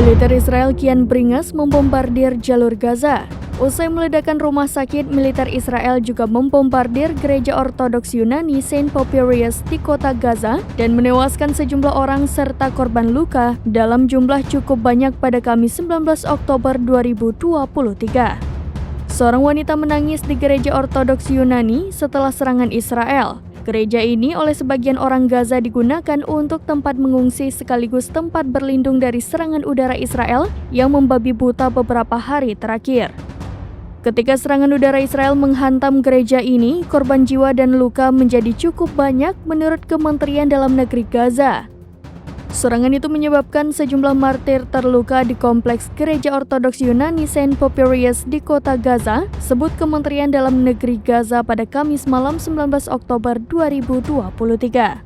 Militer Israel kian beringas membombardir jalur Gaza. Usai meledakkan rumah sakit, militer Israel juga membombardir gereja Ortodoks Yunani Saint Papirius di kota Gaza dan menewaskan sejumlah orang serta korban luka dalam jumlah cukup banyak pada Kamis 19 Oktober 2023. Seorang wanita menangis di gereja Ortodoks Yunani setelah serangan Israel. Gereja ini oleh sebagian orang Gaza digunakan untuk tempat mengungsi sekaligus tempat berlindung dari serangan udara Israel yang membabi buta beberapa hari terakhir. Ketika serangan udara Israel menghantam gereja ini, korban jiwa dan luka menjadi cukup banyak menurut Kementerian Dalam Negeri Gaza. Serangan itu menyebabkan sejumlah martir terluka di kompleks gereja Ortodoks Yunani Saint Papirius di kota Gaza, sebut Kementerian Dalam Negeri Gaza pada Kamis malam 19 Oktober 2023.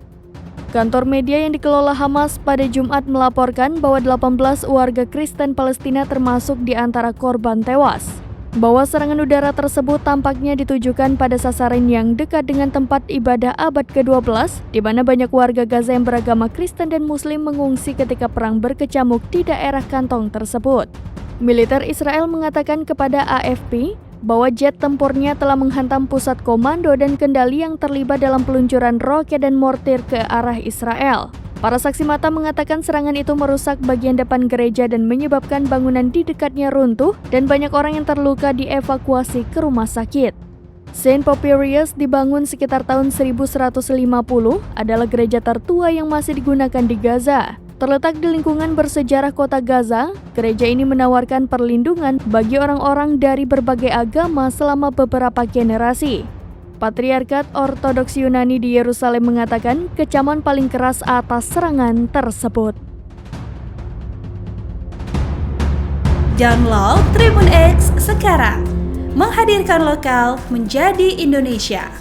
Kantor media yang dikelola Hamas pada Jumat melaporkan bahwa 18 warga Kristen Palestina termasuk di antara korban tewas. Bahwa serangan udara tersebut tampaknya ditujukan pada sasaran yang dekat dengan tempat ibadah abad ke-12, di mana banyak warga Gaza yang beragama Kristen dan Muslim mengungsi ketika perang berkecamuk di daerah kantong tersebut. Militer Israel mengatakan kepada AFP bahwa jet tempurnya telah menghantam pusat komando dan kendali yang terlibat dalam peluncuran roket dan mortir ke arah Israel. Para saksi mata mengatakan serangan itu merusak bagian depan gereja dan menyebabkan bangunan di dekatnya runtuh dan banyak orang yang terluka dievakuasi ke rumah sakit. Saint Papirius dibangun sekitar tahun 1150, adalah gereja tertua yang masih digunakan di Gaza. Terletak di lingkungan bersejarah kota Gaza, gereja ini menawarkan perlindungan bagi orang-orang dari berbagai agama selama beberapa generasi. Patriarkat Ortodoks Yunani di Yerusalem mengatakan kecaman paling keras atas serangan tersebut. Download Tribun X sekarang, menghadirkan lokal menjadi Indonesia.